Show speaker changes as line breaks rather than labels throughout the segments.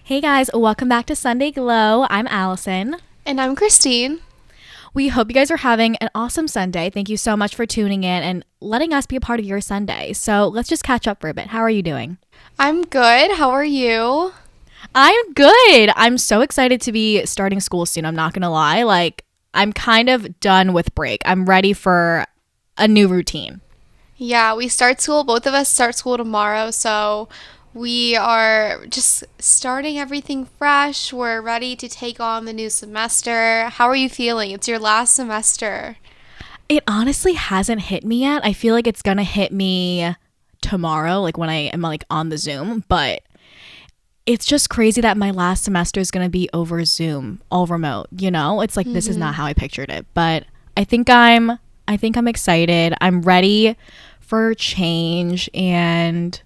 Hey guys, welcome back to Sunday Glow. I'm Allison.
And I'm Christine.
We hope you guys are having an awesome Sunday. Thank you so much for tuning in and letting us be a part of your Sunday. So let's just catch up for a bit. How are you doing?
I'm good. How are you?
I'm good. I'm so excited to be starting school soon. I'm not going to lie. I'm kind of done with break. I'm ready for a new routine.
Yeah, we start school. Both of us start school tomorrow. So we are just starting everything fresh. We're ready to take on the new semester. How are you feeling? It's your last semester.
It honestly hasn't hit me yet. I feel like it's going to hit me tomorrow, like when I am on the Zoom, but it's just crazy that my last semester is going to be over Zoom, all remote, It's like this is not how I pictured it, but I think I'm excited. I'm ready for change and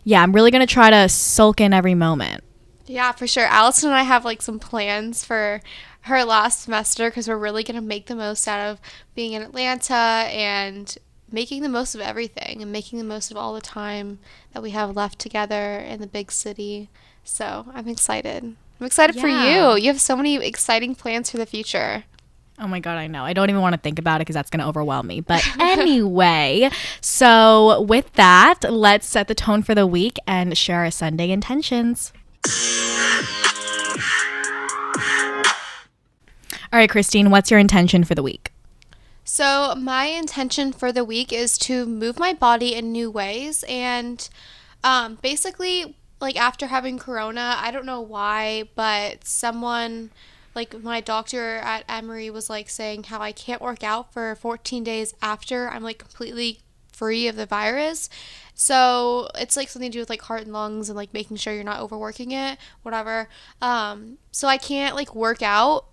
yeah, I'm really going to try to soak in every moment.
Yeah, for sure. Allison and I have some plans for her last semester because we're really going to make the most out of being in Atlanta and making the most of everything and making the most of all the time that we have left together in the big city. So I'm excited. I'm excited for
Yeah.
you. You have so many exciting plans for the future.
Oh my God, I know. I don't even want to think about it because that's going to overwhelm me. But anyway, so with that, let's set the tone for the week and share our Sunday intentions. All right, Christine, what's your intention for the week?
So my intention for the week is to move my body in new ways and basically after having corona, I don't know why, but someone my doctor at Emory was saying how I can't work out for 14 days after I'm completely free of the virus. So it's something to do with heart and lungs and making sure you're not overworking it, whatever. So I can't work out,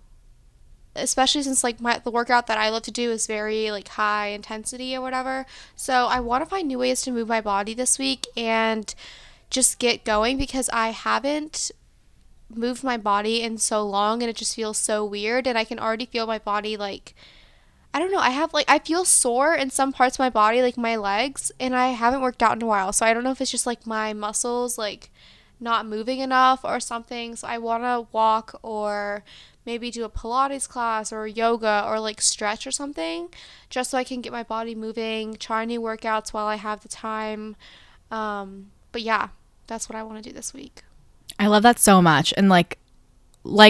especially since the workout that I love to do is very high intensity or whatever. So I want to find new ways to move my body this week and just get going because I haven't moved my body in so long and it just feels so weird and I can already feel my body I don't know, I feel sore in some parts of my body, my legs, and I haven't worked out in a while. So I don't know if it's just my muscles not moving enough or something. So I want to walk or maybe do a Pilates class or yoga or stretch or something just so I can get my body moving, try new workouts while I have the time. But yeah, that's what I want to do this week.
I love that so much. And like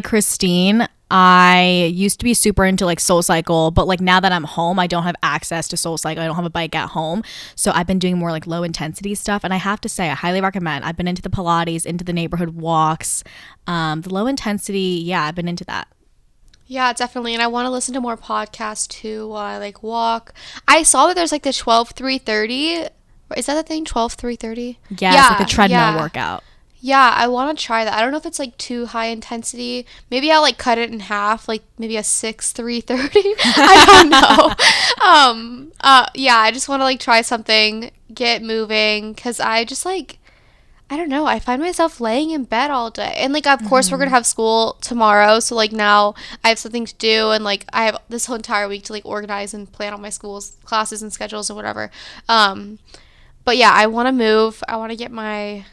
Christine, I used to be super into Soul Cycle, but now that I'm home, I don't have access to Soul Cycle. I don't have a bike at home. So I've been doing more low intensity stuff. And I have to say, I highly recommend. I've been into the Pilates, into the neighborhood walks. The low intensity, yeah, I've been into that.
Yeah, definitely. And I want to listen to more podcasts too while I walk. I saw that there's the 12-3-30. Is that the thing? 12-3-30?
Yeah,
Yeah,
it's like a treadmill
yeah.
workout.
Yeah, I want to try that. I don't know if it's too high intensity. Maybe I'll cut it in half, maybe a 6-3-30. I don't know. Yeah, I just want to try something, get moving, cuz I just I don't know. I find myself laying in bed all day. And of course we're going to have school tomorrow, so now I have something to do and I have this whole entire week to organize and plan all my school's classes and schedules and whatever. But yeah, I want to move. I want to get my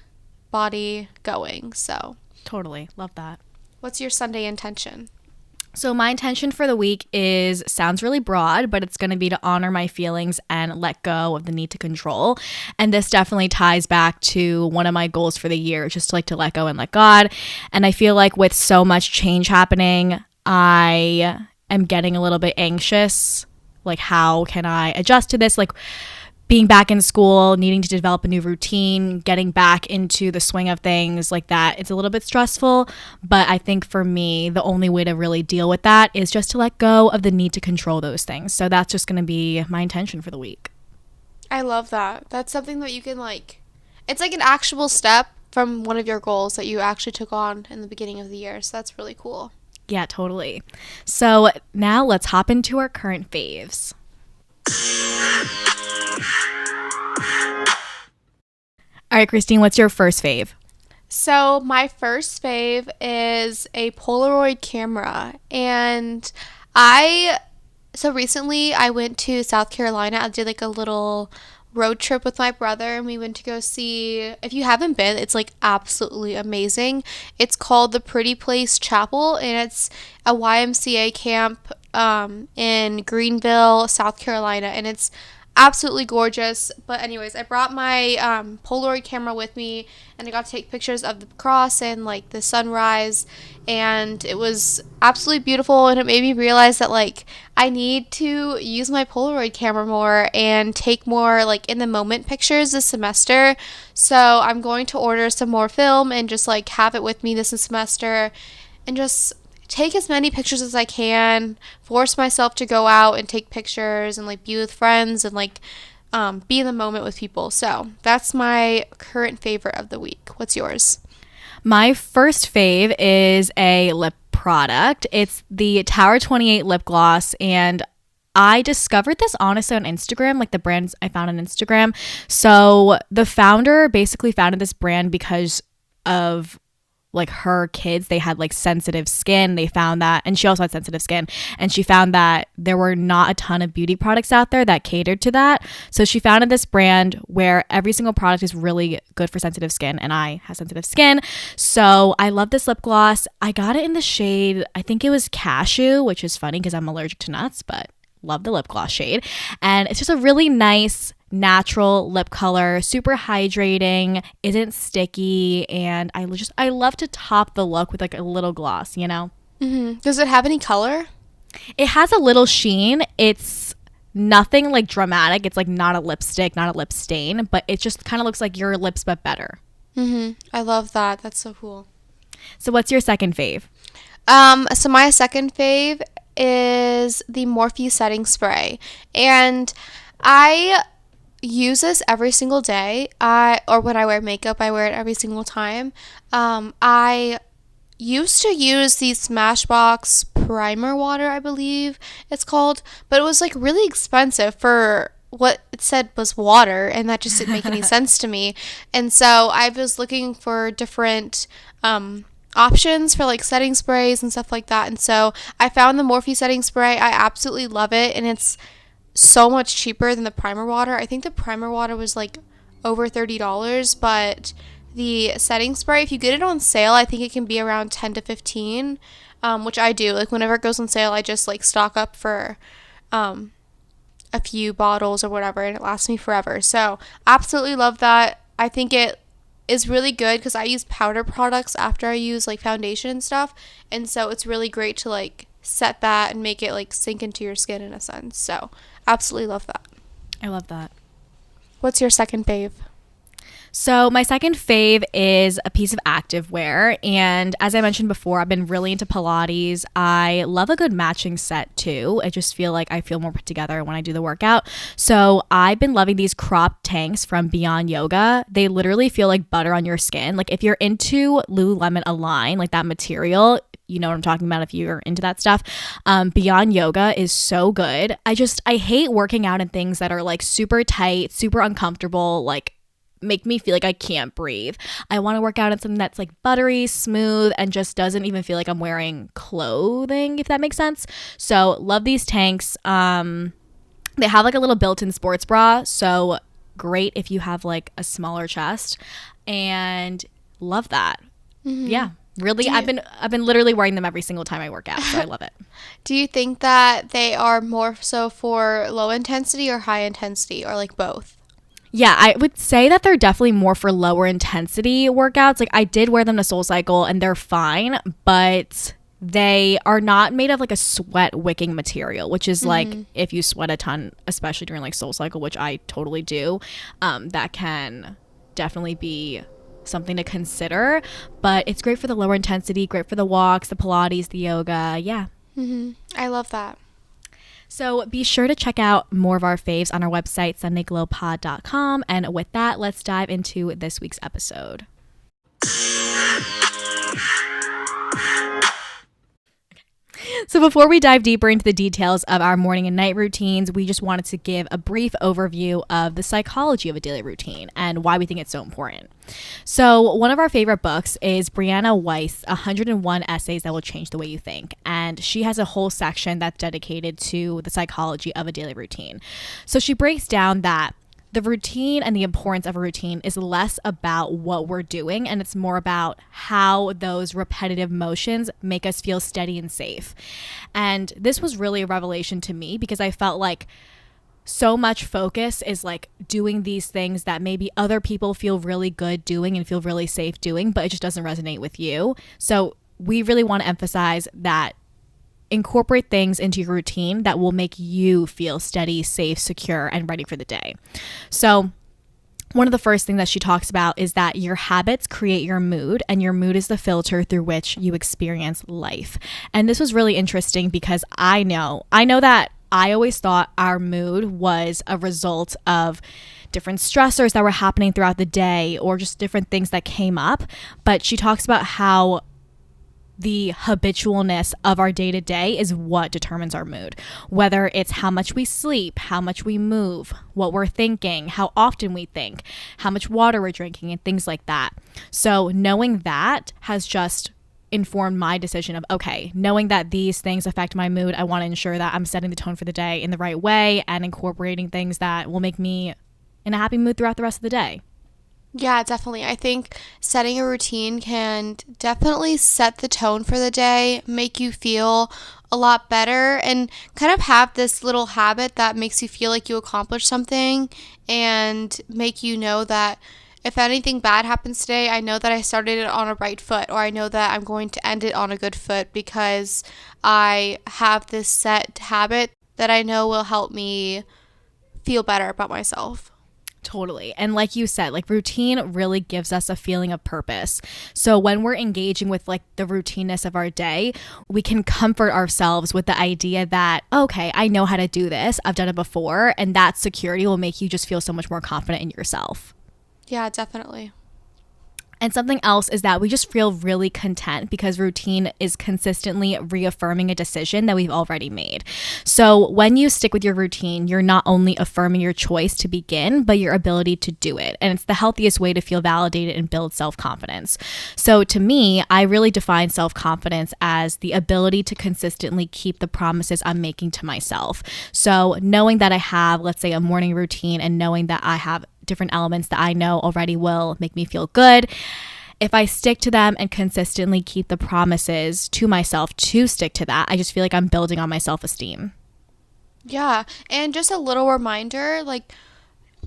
body going. So
Totally. Love that.
what's your Sunday intention?
So my intention for the week sounds really broad, but it's going to be to honor my feelings and let go of the need to control. And this definitely ties back to one of my goals for the year, just to let go and let God. And I feel with so much change happening, I am getting a little bit anxious. How can I adjust to this? Being back in school, needing to develop a new routine, getting back into the swing of things like that. It's a little bit stressful, but I think for me, the only way to really deal with that is just to let go of the need to control those things. So that's just going to be my intention for the week.
I love that. That's something that you can it's an actual step from one of your goals that you actually took on in the beginning of the year. So that's really cool.
Yeah, totally. So now let's hop into our current faves. All right, Christine, what's your first fave?
So my first fave is a Polaroid camera. And recently I went to South Carolina. I did a little road trip with my brother, and we went to go see, if you haven't been, it's like absolutely amazing. It's called the Pretty Place Chapel, and it's a YMCA camp in Greenville, South Carolina, and it's absolutely gorgeous. But anyways, I brought my Polaroid camera with me, and I got to take pictures of the cross and like the sunrise, and it was absolutely beautiful. And it made me realize that like I need to use my Polaroid camera more and take more like in the moment pictures this semester. So I'm going to order some more film and just like have it with me this semester, and just take as many pictures as I can, force myself to go out and take pictures and like be with friends and like be in the moment with people. So that's my current favorite of the week. What's yours?
My first fave is a lip product. It's the Tower 28 lip gloss, and I discovered this honestly on Instagram, like the brands I found on Instagram. So the founder basically founded this brand because of like her kids. They had like sensitive skin. They found that, and she also had sensitive skin, and she found that there were not a ton of beauty products out there that catered to that. So she founded this brand where every single product is really good for sensitive skin, and I have sensitive skin. So I love this lip gloss. I got it in the shade, I think it was cashew, which is funny because I'm allergic to nuts, but love the lip gloss shade. And it's just a really nice natural lip color, super hydrating, isn't sticky, and I love to top the look with like a little gloss, you know?
Mm-hmm. Does it have any color?
It has a little sheen. It's nothing like dramatic. It's like not a lipstick, not a lip stain, but it just kind of looks like your lips but better.
Mm-hmm. I love that. That's so cool.
So what's your second fave?
So my second fave is the Morphe setting spray, and I use this every single day. Or when I wear makeup, I wear it every single time. I used to use the Smashbox primer water, I believe it's called, but it was like really expensive for what it said was water, and that just didn't make any sense to me. And so I was looking for different options for like setting sprays and stuff like that, and so I found the Morphe setting spray. I absolutely love it, and it's so much cheaper than the primer water. I think the primer water was like over $30, but the setting spray, if you get it on sale, I think it can be around 10 to 15, which I do. Like whenever it goes on sale, I just like stock up for a few bottles or whatever, and it lasts me forever. So absolutely love that. I think it is really good because I use powder products after I use like foundation and stuff, and so it's really great to like set that and make it like sink into your skin in a sense. So absolutely love that.
I love that.
What's your second fave?
So my second fave is a piece of activewear, and as I mentioned before, I've been really into Pilates. I love a good matching set too. I just feel like I feel more put together when I do the workout. So I've been loving these crop tanks from Beyond Yoga. They literally feel like butter on your skin. Like if you're into Lululemon Align, like that material, you know what I'm talking about if you're into that stuff. Beyond Yoga is so good. I hate working out in things that are like super tight, super uncomfortable, like make me feel like I can't breathe. I want to work out in something that's like buttery, smooth, and just doesn't even feel like I'm wearing clothing, if that makes sense. So love these tanks. They have like a little built-in sports bra, so great if you have like a smaller chest, and love that. Mm-hmm. Yeah. Really, I've been literally wearing them every single time I work out, so I love it.
Do you think that they are more so for low intensity or high intensity, or like both?
Yeah, I would say that they're definitely more for lower intensity workouts. Like I did wear them to SoulCycle and they're fine, but they are not made of like a sweat wicking material, which is like if you sweat a ton, especially during like SoulCycle, which I totally do, that can definitely be something to consider. But it's great for the lower intensity, great for the walks, the Pilates, the yoga. Yeah.
I love that.
So be sure to check out more of our faves on our website, sundayglowpod.com. And with that, let's dive into this week's episode. So before we dive deeper into the details of our morning and night routines, we just wanted to give a brief overview of the psychology of a daily routine and why we think it's so important. So one of our favorite books is Brianna Weiss's 101 Essays That Will Change the Way You Think. And she has a whole section that's dedicated to the psychology of a daily routine. So she breaks down that the routine and the importance of a routine is less about what we're doing, and it's more about how those repetitive motions make us feel steady and safe. And this was really a revelation to me because I felt like so much focus is like doing these things that maybe other people feel really good doing and feel really safe doing, but it just doesn't resonate with you. So we really want to emphasize that incorporate things into your routine that will make you feel steady, safe, secure, and ready for the day. So one of the first things that she talks about is that your habits create your mood, and your mood is the filter through which you experience life. And this was really interesting because I know that I always thought our mood was a result of different stressors that were happening throughout the day or just different things that came up. But she talks about how the habitualness of our day-to-day is what determines our mood, whether it's how much we sleep, how much we move, what we're thinking, how often we think, how much water we're drinking, and things like that. So knowing that has just informed my decision of, okay, knowing that these things affect my mood, I want to ensure that I'm setting the tone for the day in the right way and incorporating things that will make me in a happy mood throughout the rest of the day.
Yeah, definitely. I think setting a routine can definitely set the tone for the day, make you feel a lot better, and kind of have this little habit that makes you feel like you accomplished something and make you know that if anything bad happens today, I know that I started it on a right foot, or I know that I'm going to end it on a good foot because I have this set habit that I know will help me feel better about myself.
Totally. And like you said, like routine really gives us a feeling of purpose. So when we're engaging with like the routineness of our day, we can comfort ourselves with the idea that, okay, I know how to do this. I've done it before. And that security will make you just feel so much more confident in yourself.
Yeah, definitely.
And something else is that we just feel really content because routine is consistently reaffirming a decision that we've already made. So when you stick with your routine, you're not only affirming your choice to begin, but your ability to do it. And it's the healthiest way to feel validated and build self-confidence. So to me, I really define self-confidence as the ability to consistently keep the promises I'm making to myself. So knowing that I have, let's say, a morning routine, and knowing that I have different elements that I know already will make me feel good. If I stick to them and consistently keep the promises to myself to stick to that, I just feel like I'm building on my self-esteem.
Yeah, and just a little reminder, like,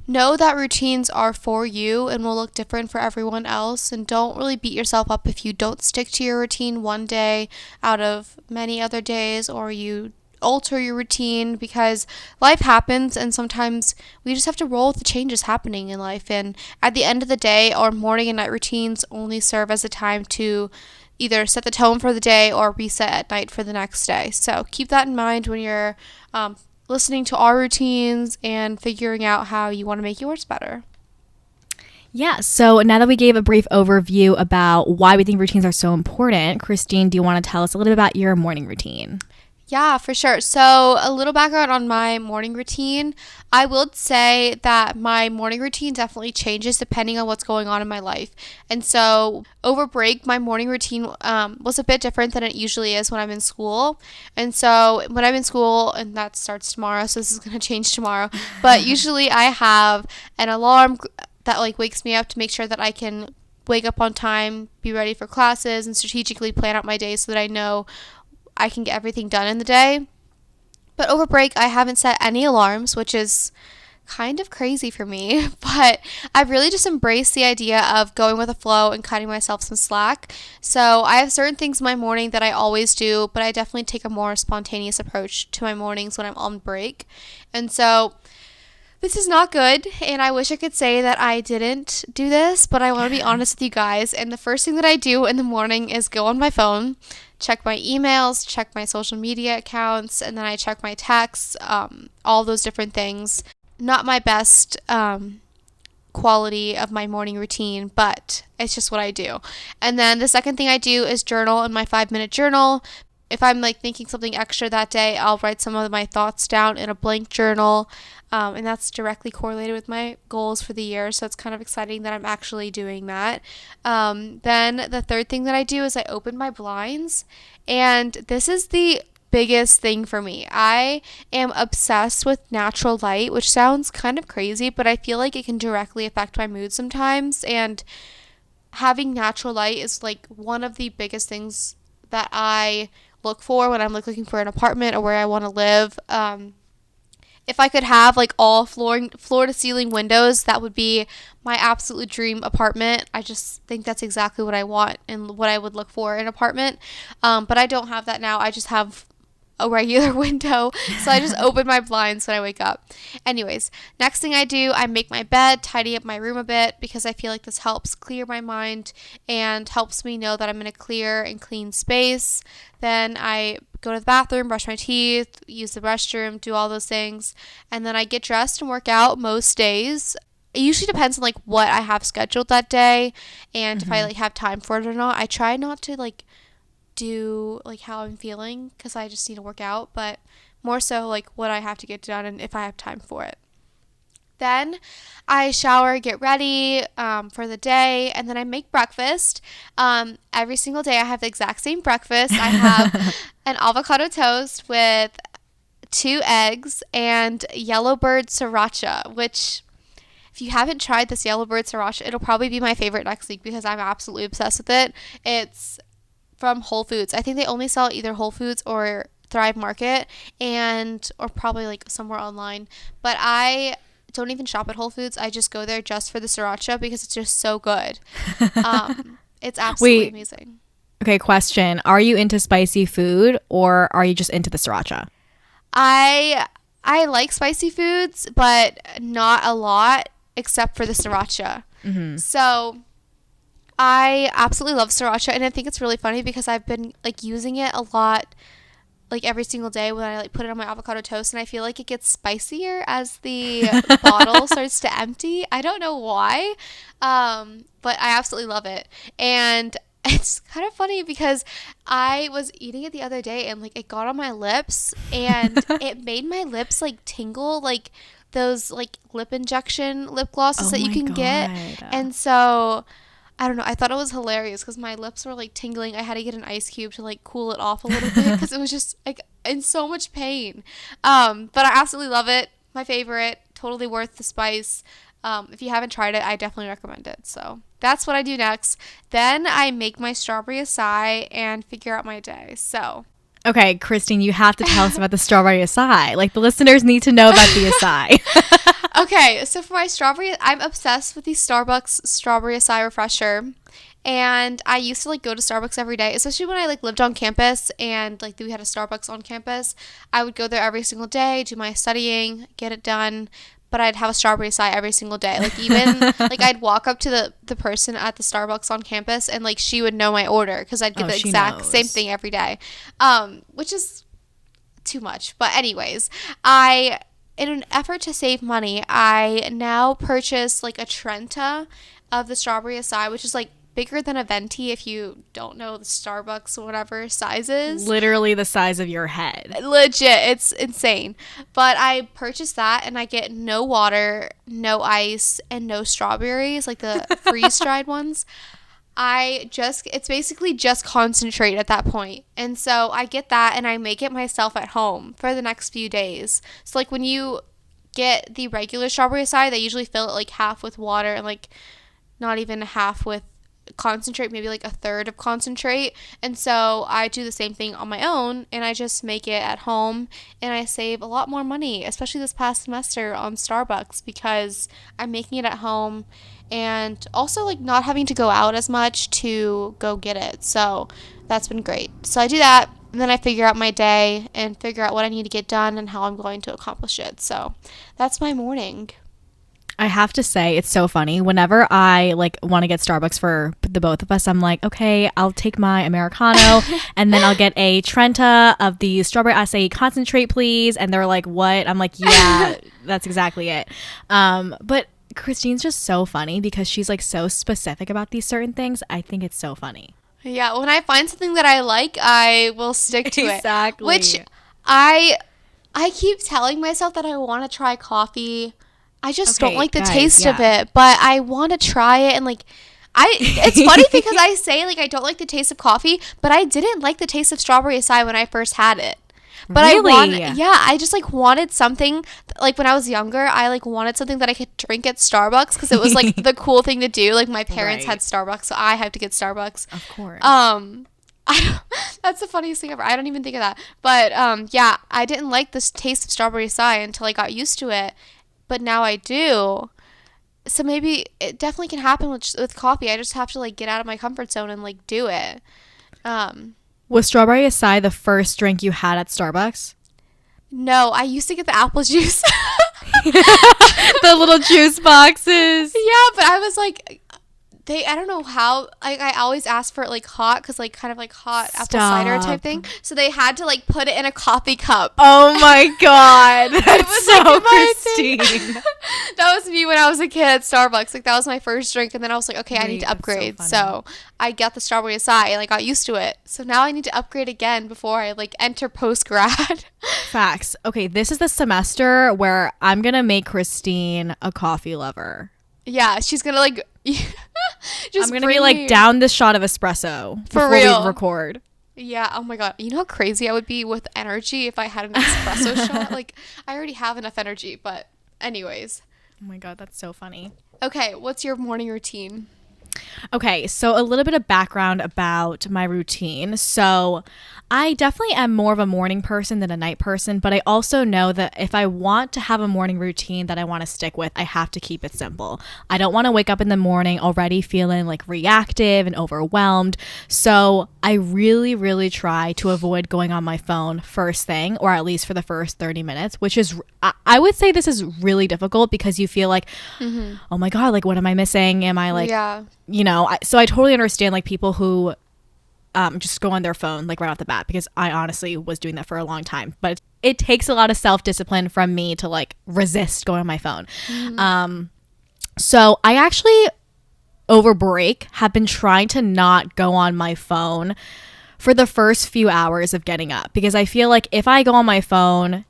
know that routines are for you and will look different for everyone else, and don't really beat yourself up if you don't stick to your routine one day out of many other days, or you alter your routine, because life happens and sometimes we just have to roll with the changes happening in life. And at the end of the day, our morning and night routines only serve as a time to either set the tone for the day or reset at night for the next day. So keep that in mind when you're listening to our routines and figuring out how you want to make yours better.
Yeah, so now that we gave a brief overview about why we think routines are so important, Christine, do you want to tell us a little bit about your morning routine?
Yeah, for sure. So, a little background on my morning routine. I would say that my morning routine definitely changes depending on what's going on in my life. And so, over break, my morning routine was a bit different than it usually is when I'm in school. And so, when I'm in school, and that starts tomorrow, so this is going to change tomorrow, but usually I have an alarm that like wakes me up to make sure that I can wake up on time, be ready for classes, and strategically plan out my day so that I know I can get everything done in the day. But over break, I haven't set any alarms, which is kind of crazy for me. But I've really just embraced the idea of going with the flow and cutting myself some slack. So I have certain things in my morning that I always do, but I definitely take a more spontaneous approach to my mornings when I'm on break. And so this is not good, and I wish I could say that I didn't do this, but I want to be honest with you guys. And the first thing that I do in the morning is go on my phone, check my emails, check my social media accounts, and then I check my texts, all those different things. Not my best quality of my morning routine, but it's just what I do. And then the second thing I do is journal in my 5-minute journal. If I'm like thinking something extra that day, I'll write some of my thoughts down in a blank journal. And that's directly correlated with my goals for the year. So it's kind of exciting that I'm actually doing that. Then the third thing that I do is I open my blinds. And this is the biggest thing for me. I am obsessed with natural light, which sounds kind of crazy, but I feel like it can directly affect my mood sometimes. And having natural light is like one of the biggest things that I look for when I'm like looking for an apartment or where I want to live. If I could have like all floor to ceiling windows, that would be my absolute dream apartment. I just think that's exactly what I want and what I would look for in an apartment. But I don't have that now. I just have a regular window, so I just open my blinds when I wake up. Anyways, next thing I do, I make my bed, tidy up my room a bit, because I feel like this helps clear my mind and helps me know that I'm in a clear and clean space. Then I go to the bathroom, brush my teeth, use the restroom, do all those things, and then I get dressed and work out most days. It usually depends on like what I have scheduled that day and if I like have time for it or not. I try not to like do like how I'm feeling because I just need to work out, but more so like what I have to get done and if I have time for it. Then I shower, get ready for the day, and then I make breakfast. Every single day I have the exact same breakfast. I have an avocado toast with 2 eggs and Yellowbird sriracha, which if you haven't tried this Yellowbird sriracha, it'll probably be my favorite next week because I'm absolutely obsessed with it. It's from Whole Foods. I think they only sell either Whole Foods or Thrive Market or probably like somewhere online. But I don't even shop at Whole Foods. I just go there just for the sriracha because it's just so good. It's absolutely amazing.
Okay, question. Are you into spicy food or are you just into the sriracha?
I like spicy foods, but not a lot except for the sriracha. So I absolutely love sriracha, and I think it's really funny because I've been like using it a lot like every single day when I like put it on my avocado toast, and I feel like it gets spicier as the bottle starts to empty. I don't know why, but I absolutely love it. And it's kind of funny because I was eating it the other day and like it got on my lips and it made my lips like tingle, like those like lip injection lip glosses that you can get. And so I don't know. I thought it was hilarious because my lips were like tingling. I had to get an ice cube to like cool it off a little bit because it was just like in so much pain. But I absolutely love it. My favorite. Totally worth the spice. If you haven't tried it, I definitely recommend it. So that's what I do next. Then I make my strawberry acai and figure out my day. So.
Okay, Christine, you have to tell us about the strawberry acai. Like the listeners need to know about the acai.
Okay, so for my strawberry, I'm obsessed with the Starbucks strawberry acai refresher. And I used to like go to Starbucks every day, especially when I like lived on campus and like we had a Starbucks on campus. I would go there every single day, do my studying, get it done. But I'd have a strawberry acai every single day. Like even like I'd walk up to the person at the Starbucks on campus and like she would know my order because I'd get the exact same thing every day, which is too much. But anyways, in an effort to save money, I now purchase like a Trenta of the strawberry acai, which is like bigger than a venti if you don't know the Starbucks or whatever sizes.
Literally the size of your head.
Legit, it's insane. But I purchased that and I get no water, no ice, and no strawberries, like the freeze-dried ones. It's basically just concentrate at that point. And so I get that and I make it myself at home for the next few days. So like when you get the regular strawberry acai, they usually fill it like half with water and like not even half with concentrate, maybe like a third of concentrate. And so I do the same thing on my own and I just make it at home and I save a lot more money, especially this past semester on Starbucks because I'm making it at home and also like not having to go out as much to go get it. So that's been great. So I do that and then I figure out my day and figure out what I need to get done and how I'm going to accomplish it. So that's my morning.
I have to say, it's so funny. Whenever I like want to get Starbucks for the both of us, I'm like, okay, I'll take my Americano and then I'll get a Trenta of the strawberry acai concentrate, please. And they're like, what? I'm like, yeah, that's exactly it. But Christine's just so funny because she's like so specific about these certain things. I think it's so funny.
Yeah, when I find something that I like, I will stick to it.
Exactly.
Which I keep telling myself that I want to try coffee. I just don't like the taste of it, but I want to try it. And like, it's funny because I say like I don't like the taste of coffee, but I didn't like the taste of strawberry acai when I first had it. But
Really?
I just like wanted something like when I was younger, I like wanted something that I could drink at Starbucks because it was like the cool thing to do. Like my parents had Starbucks, so I had to get Starbucks.
Of course.
That's the funniest thing ever. I don't even think of that. But yeah, I didn't like the taste of strawberry acai until I got used to it. But now I do. So maybe it definitely can happen with coffee. I just have to like get out of my comfort zone and like do it.
Was strawberry acai the first drink you had at Starbucks?
No, I used to get the apple juice.
The little juice boxes.
Yeah, but I was like, I don't know how, I always asked for it like hot, because like kind of like hot apple cider type thing. So they had to like put it in a coffee cup.
Oh my God. That's
was,
so
like, my
Christine.
That was me when I was a kid at Starbucks. Like that was my first drink, and then I was like, okay, I need to
That's so
upgrade.
funny.
So I got the strawberry acai and I got used to it. So now I need to upgrade again before I like enter post grad.
Facts. Okay, this is the semester where I'm going to make Christine a coffee lover.
Yeah, she's gonna like
I'm going to be like down this shot of espresso before
real.
we record.
Yeah, oh my God. You know how crazy I would be with energy if I had an espresso shot? Like, I already have enough energy, but anyways.
Oh my God, that's so funny.
Okay, what's your morning routine?
Okay, so a little bit of background about my routine. So I definitely am more of a morning person than a night person, but I also know that if I want to have a morning routine that I want to stick with, I have to keep it simple. I don't want to wake up in the morning already feeling like reactive and overwhelmed. So I really, really try to avoid going on my phone first thing, or at least for the first 30 minutes, which is, I would say this is really difficult because you feel like, oh my God, like what am I missing? Am I like, you know, so I totally understand like people who just go on their phone like right off the bat, because I honestly was doing that for a long time. But it takes a lot of self-discipline from me to like resist going on my phone. So I actually over break have been trying to not go on my phone for the first few hours of getting up, because I feel like if I go on my phone,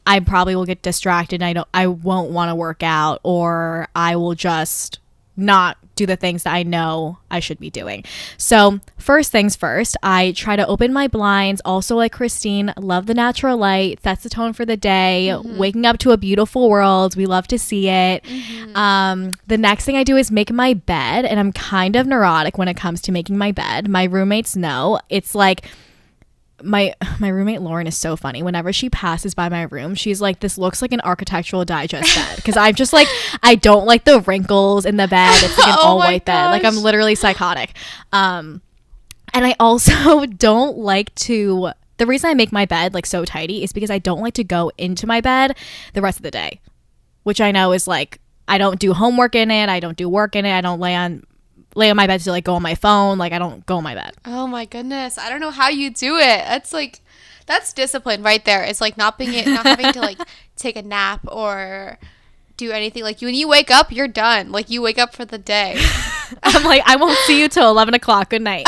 I probably will get distracted and I won't want to work out, or I will just not do the things that I know I should be doing. So first things first, I try to open my blinds. Also, like Christine, love the natural light, sets the tone for the day. Waking up to a beautiful world, we love to see it. The next thing I do is make my bed, and I'm kind of neurotic when it comes to making my bed. My roommates know. It's like my roommate Lauren is so funny. Whenever she passes by my room, she's like, this looks like an Architectural Digest bed, because I'm just like, I don't like the wrinkles in the bed. It's like an all white bed. Like I'm literally psychotic. And I also don't like to, the reason I make my bed like so tidy is because I don't like to go into my bed the rest of the day, which I know is like, I don't do homework in it, I don't do work in it, I don't lay on my bed to like go on my phone. Like I don't go on my bed.
Oh my goodness, I don't know how you do it. That's discipline right there. It's like not having to like take a nap or do anything. Like when you wake up, you're done. Like you wake up for the day.
I'm like, I won't see you till 11 o'clock. Good night.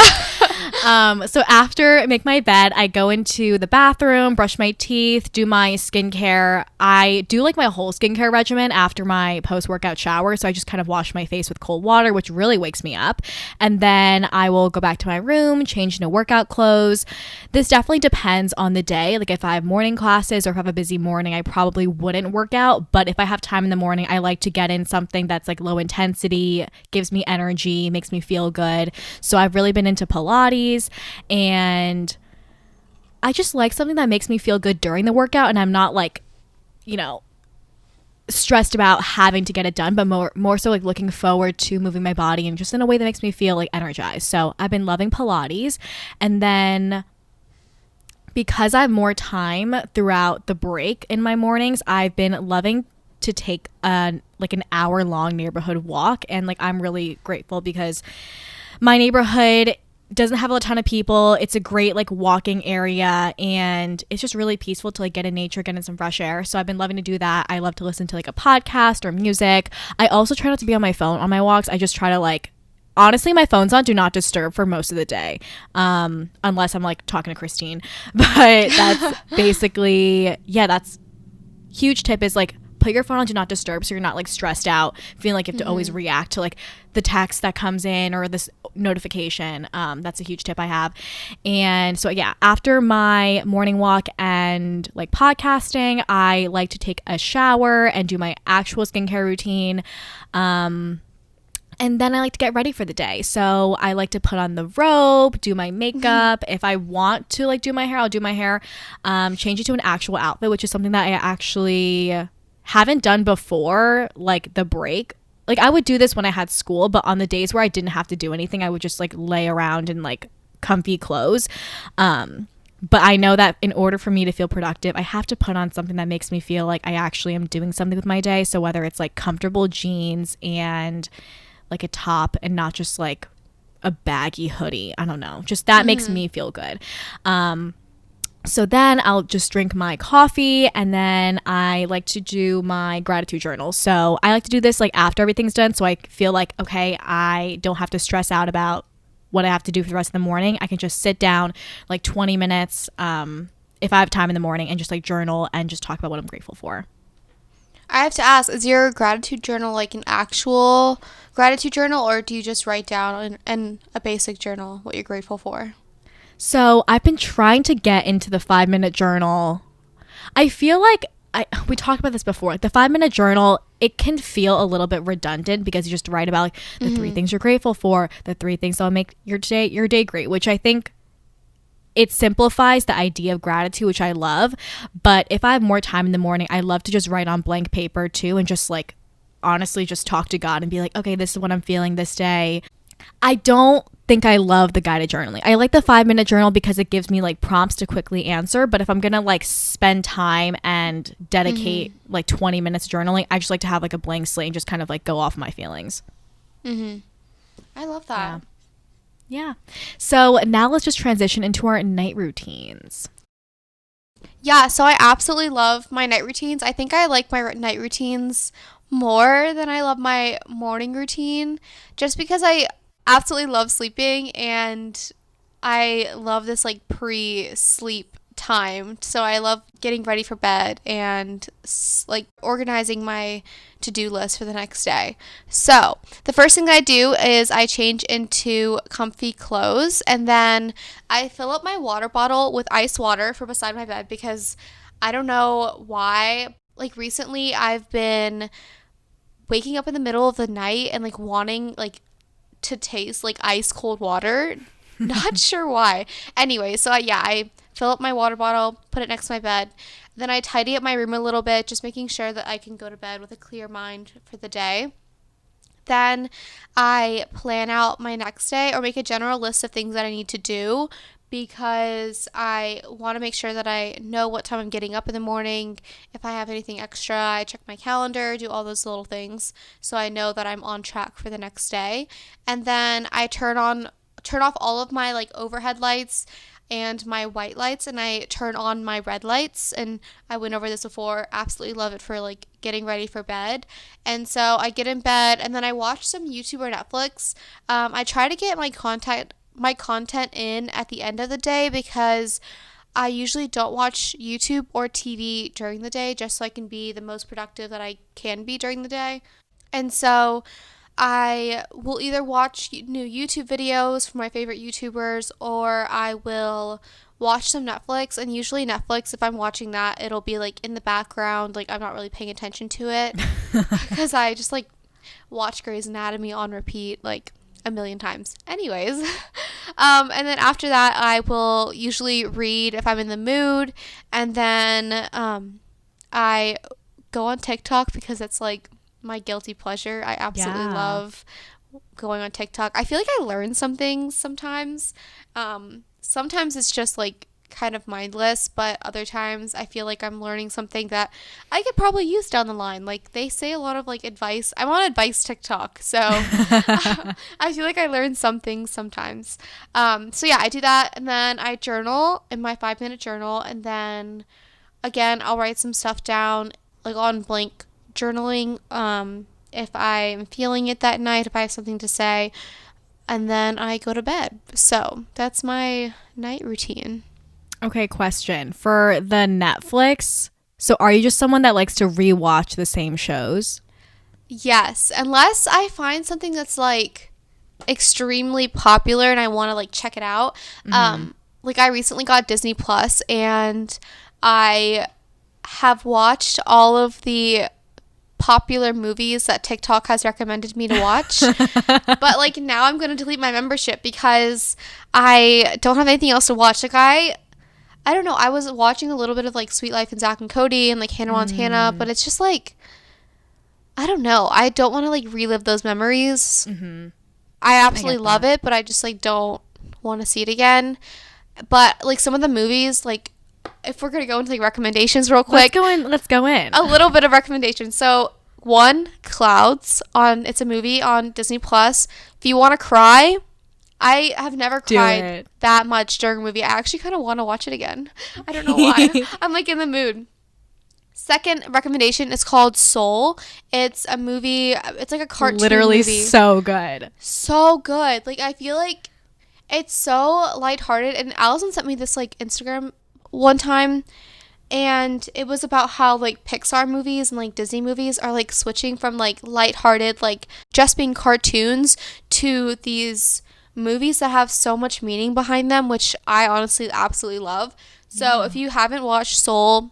So after I make my bed, I go into the bathroom, brush my teeth, do my skincare. I do like my whole skincare regimen after my post-workout shower. So I just kind of wash my face with cold water, which really wakes me up. And then I will go back to my room, change into workout clothes. This definitely depends on the day. Like if I have morning classes or if I have a busy morning, I probably wouldn't work out. But if I have time in the morning, I like to get in something that's like low intensity, gives me energy, makes me feel good. So I've really been into Pilates, and I just like something that makes me feel good during the workout, and I'm not like, you know, stressed about having to get it done, but more so like looking forward to moving my body and just in a way that makes me feel like energized. So I've been loving Pilates. And then because I have more time throughout the break in my mornings, I've been loving to take like an hour long neighborhood walk. And like I'm really grateful because my neighborhood doesn't have a ton of people. It's a great like walking area, and it's just really peaceful to like get in nature, get in some fresh air. So I've been loving to do that. I love to listen to like a podcast or music. I also try not to be on my phone on my walks. I just try to like, honestly, my phone's on do not disturb for most of the day, unless I'm like talking to Christine. But that's basically, yeah, that's huge tip is like put your phone on do not disturb so you're not like stressed out, feeling like you have to always react to like the text that comes in or this notification. That's a huge tip I have. And so yeah, after my morning walk and like podcasting, I like to take a shower and do my actual skincare routine. And then I like to get ready for the day. So I like to put on the robe, do my makeup. If I want to like do my hair, I'll do my hair. Change it to an actual outfit, which is something that I actually haven't done before, like the break. Like I would do this when I had school, but on the days where I didn't have to do anything, I would just like lay around in like comfy clothes. But I know that in order for me to feel productive, I have to put on something that makes me feel like I actually am doing something with my day. So whether it's like comfortable jeans and like a top and not just like a baggy hoodie. I don't know. Just that makes me feel good. So then I'll just drink my coffee and then I like to do my gratitude journal. So I like to do this like after everything's done. So I feel like, okay, I don't have to stress out about what I have to do for the rest of the morning. I can just sit down like 20 minutes if I have time in the morning and just like journal and just talk about what I'm grateful for.
I have to ask, is your gratitude journal like an actual gratitude journal, or do you just write down in a basic journal what you're grateful for?
So I've been trying to get into the 5-minute journal. I feel like we talked about this before. Like the 5-minute journal, it can feel a little bit redundant because you just write about like the 3 things you're grateful for, the 3 things that'll make your day great, which I think it simplifies the idea of gratitude, which I love. But if I have more time in the morning, I love to just write on blank paper too and just like honestly just talk to God and be like, okay, this is what I'm feeling this day. I don't think I love the guided journaling. I like the 5-minute journal because it gives me like prompts to quickly answer. But if I'm going to like spend time and dedicate like 20 minutes journaling, I just like to have like a blank slate and just kind of like go off my feelings.
I love that.
Yeah. So now let's just transition into our night routines.
Yeah, so I absolutely love my night routines. I think I like my night routines more than I love my morning routine, just because I absolutely love sleeping and I love this like pre-sleep time. So I love getting ready for bed and like organizing my to-do list for the next day. So the first thing that I do is I change into comfy clothes and then I fill up my water bottle with ice water for beside my bed because I don't know why. Like recently I've been waking up in the middle of the night and like wanting like to taste like ice cold water. Not sure why. Anyway, so I fill up my water bottle, put it next to my bed. Then I tidy up my room a little bit, just making sure that I can go to bed with a clear mind for the day. Then I plan out my next day or make a general list of things that I need to do because I want to make sure that I know what time I'm getting up in the morning. If I have anything extra, I check my calendar, do all those little things so I know that I'm on track for the next day. And then I turn off all of my like overhead lights and my white lights and I turn on my red lights, and I went over this before. Absolutely love it for like getting ready for bed. And so I get in bed and then I watch some YouTube or Netflix. I try to get my content in at the end of the day because I usually don't watch YouTube or TV during the day just so I can be the most productive that I can be during the day. And so I will either watch new YouTube videos from my favorite YouTubers or I will watch some Netflix. And usually Netflix, if I'm watching that, it'll be like in the background, like I'm not really paying attention to it because I just like watch Grey's Anatomy on repeat like a million times. Anyways, and then after that, I will usually read if I'm in the mood, and then I go on TikTok because it's like my guilty pleasure. I absolutely love going on TikTok. I feel like I learn some things sometimes. Sometimes it's just like kind of mindless, but other times I feel like I'm learning something that I could probably use down the line. Like they say a lot of like advice. I'm on advice TikTok, so I feel like I learn some things sometimes. So yeah, I do that, and then I journal in my 5-minute journal, and then again I'll write some stuff down like on blank journaling if I'm feeling it that night, if I have something to say, and then I go to bed. So that's my night routine.
Okay, question. For the Netflix, So are you just someone that likes to rewatch the same shows?
Yes, unless I find something that's like extremely popular and I want to like check it out. Like I recently got Disney Plus and I have watched all of the popular movies that TikTok has recommended me to watch. But like now I'm going to delete my membership because I don't have anything else to watch. Like I don't know. I was watching a little bit of like Sweet Life and Zach and Cody and like Hannah Montana, but it's just like I don't know. I don't want to like relive those memories. I absolutely love it, but I just like don't want to see it again. But like some of the movies, like if we're gonna go into like recommendations real quick,
Let's go in.
a little bit of recommendations. So one, Clouds it's a movie on Disney Plus. If you want to cry, I have never cried that much during a movie. I actually kind of want to watch it again. I don't know why. I'm like in the mood. Second recommendation is called Soul. It's a movie. It's like a cartoon
Literally
movie.
so good.
So good. Like I feel like it's so lighthearted. And Allison sent me this like Instagram one time, and it was about how like Pixar movies and like Disney movies are like switching from like lighthearted, like just being cartoons to these movies that have so much meaning behind them, which I honestly absolutely love. So if you haven't watched Soul,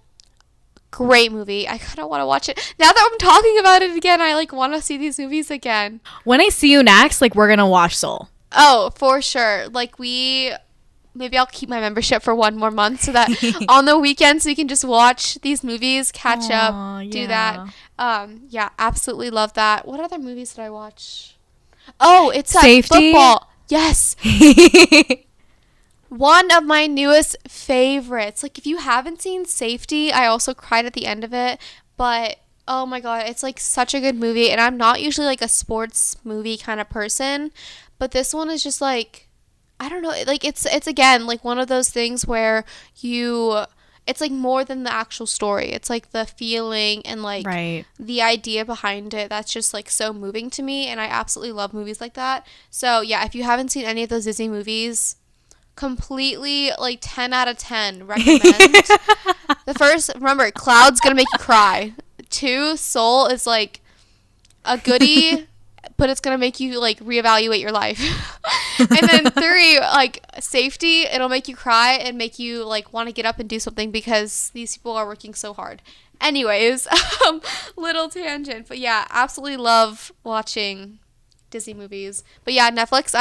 great movie. I kind of want to watch it now that I'm talking about it again. I like want to see these movies again.
When I see you next, like we're gonna watch Soul.
Oh, for sure. Like maybe I'll keep my membership for one more month so that on the weekends we can just watch these movies, catch up, do that. Yeah, absolutely love that. What other movies did I watch? Oh, it's
Safety.
Football. Yes. One of my newest favorites. Like if you haven't seen Safety, I also cried at the end of it, but oh my god, it's like such a good movie, and I'm not usually like a sports movie kind of person, but this one is just like I don't know, like it's again like one of those things where it's like more than the actual story. It's like the feeling and like the idea behind it that's just like so moving to me, and I absolutely love movies like that. So yeah, if you haven't seen any of those Disney movies, completely like 10 out of 10 recommend. The first, remember, Cloud's gonna make you cry. 2, Soul is like a goodie, but it's gonna make you like reevaluate your life. And then 3, like Safety, it'll make you cry and make you like want to get up and do something because these people are working so hard. Anyways, little tangent, but yeah, absolutely love watching Disney movies. But yeah, Netflix,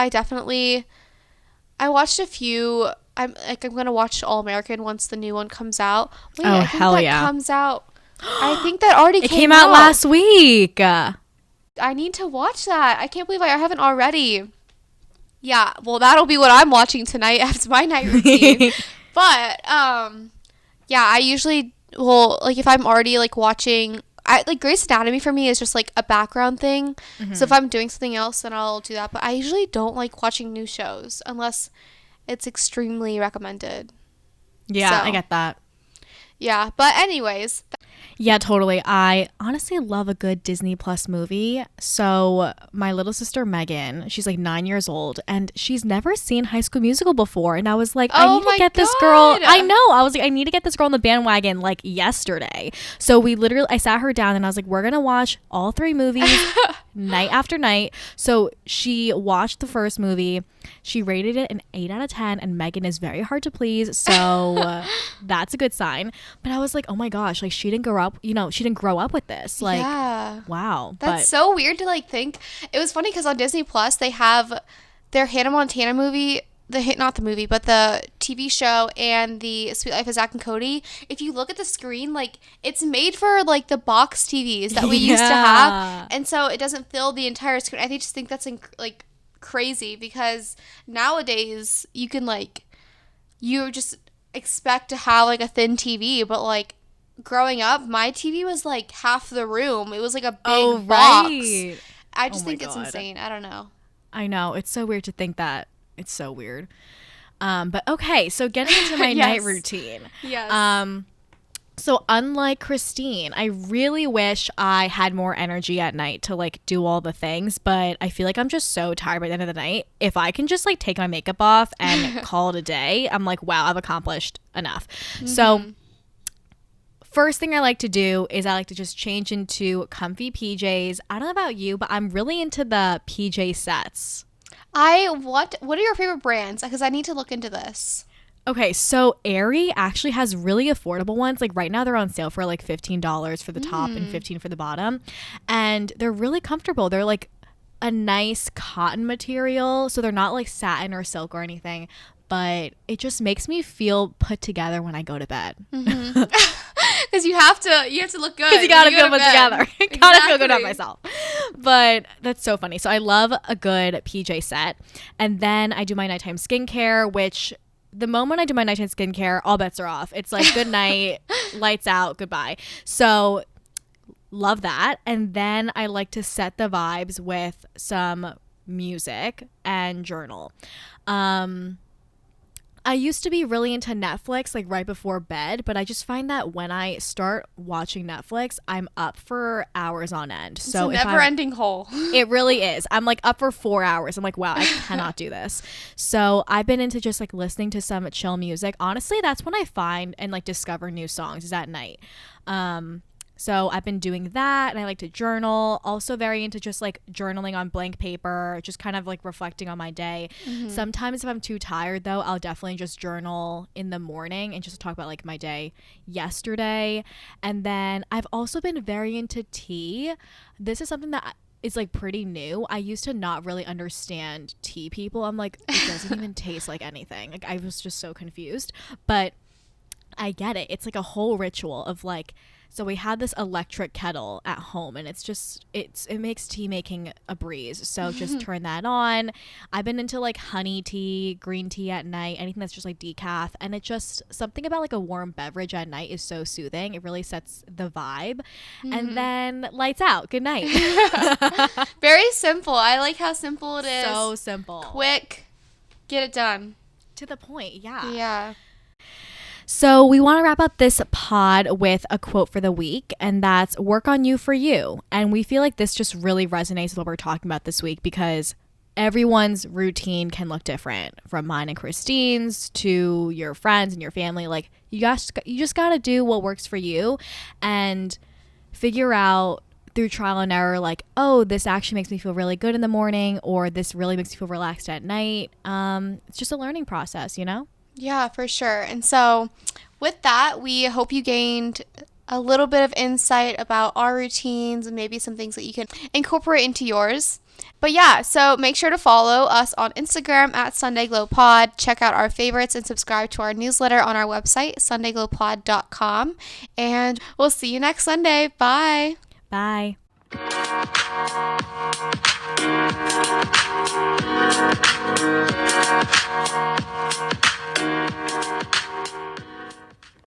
I watched a few. I'm gonna watch All American once the new one comes out. Wait, I think
hell
that
yeah.
comes out. I think that already
came out last week.
I need to watch that. I can't believe I haven't already. Yeah, well, that'll be what I'm watching tonight after my night routine. But yeah, I usually like if I'm already like watching. Like Grey's Anatomy for me is just like a background thing. So if I'm doing something else, then I'll do that. But I usually don't like watching new shows unless it's extremely recommended.
Yeah, I get that.
Yeah, but anyways.
Yeah, totally. I honestly love a good Disney Plus movie. So my little sister Megan, she's like 9 years old, and she's never seen High School Musical before. And I was like, I need to get this girl. I know. I was like, I need to get this girl on the bandwagon like yesterday. So I sat her down and I was like, we're going to watch all 3 movies night after night. So she watched the first movie. She rated it an 8 out of 10, and Megan is very hard to please. So that's a good sign. But I was like, oh my gosh, like she didn't grow up with this. Like, yeah. Wow.
That's so weird to like think. It was funny because on Disney Plus, they have their Hannah Montana movie, not the movie, but the TV show, and the Sweet Life of Zach and Cody. If you look at the screen, like it's made for like the box TVs that we used to have. And so it doesn't fill the entire screen. I just think that's like crazy because nowadays you can like, you just expect to have like a thin TV, but like growing up, my TV was like half the room. It was like a big box. I just think it's insane. I don't know.
I know. It's so weird to think that. It's so weird. But okay, so getting into my night routine.
Yes.
So unlike Christine, I really wish I had more energy at night to like do all the things, but I feel like I'm just so tired by the end of the night. If I can just like take my makeup off and call it a day, I'm like, wow, I've accomplished enough. So first thing I like to do is I like to just change into comfy PJs. I don't know about you, but I'm really into the PJ sets.
What are your favorite brands? Because I need to look into this.
Okay, so Aerie actually has really affordable ones. Like right now they're on sale for like $15 for the top and $15 for the bottom. And they're really comfortable. They're like a nice cotton material. So they're not like satin or silk or anything. But it just makes me feel put together when I go to bed.
Because you have to look good.
Because you gotta feel put together.
Exactly.
Gotta feel good about myself. But that's so funny. So I love a good PJ set. And then I do my nighttime skincare, which the moment I do my nighttime skincare, all bets are off. It's like good night, lights out, goodbye. So love that. And then I like to set the vibes with some music and journal. I used to be really into Netflix like right before bed, but I just find that when I start watching Netflix, I'm up for hours on end. So
it's a never-ending hole.
It really is. I'm like up for 4 hours. I'm like, wow, I cannot do this. So I've been into just like listening to some chill music. Honestly, that's when I find and like discover new songs is at night. So I've been doing that, and I like to journal. Also very into just like journaling on blank paper, just kind of like reflecting on my day. Sometimes if I'm too tired though, I'll definitely just journal in the morning and just talk about like my day yesterday. And then I've also been very into tea. This is something that is like pretty new. I used to not really understand tea people. I'm like, it doesn't even taste like anything. Like I was just so confused, but I get it. It's like a whole ritual of like, so we had this electric kettle at home, and it makes tea making a breeze. So just turn that on. I've been into like honey tea, green tea at night, anything that's just like decaf. And it just, something about like a warm beverage at night is so soothing. It really sets the vibe. And then lights out. Good night.
Very simple. I like how simple it is.
So simple.
Quick. Get it done.
To the point. Yeah.
Yeah.
So we want to wrap up this pod with a quote for the week, and that's work on you for you. And we feel like this just really resonates with what we're talking about this week because everyone's routine can look different, from mine and Christine's to your friends and your family. Like you just got to do what works for you and figure out through trial and error, like, oh, this actually makes me feel really good in the morning, or this really makes me feel relaxed at night. It's just a learning process, you know?
Yeah, for sure. And so with that, we hope you gained a little bit of insight about our routines and maybe some things that you can incorporate into yours. But yeah, so make sure to follow us on Instagram at SundayGlowPod. Check out our favorites and subscribe to our newsletter on our website, SundayGlowPod.com. And we'll see you next Sunday. Bye.
Bye.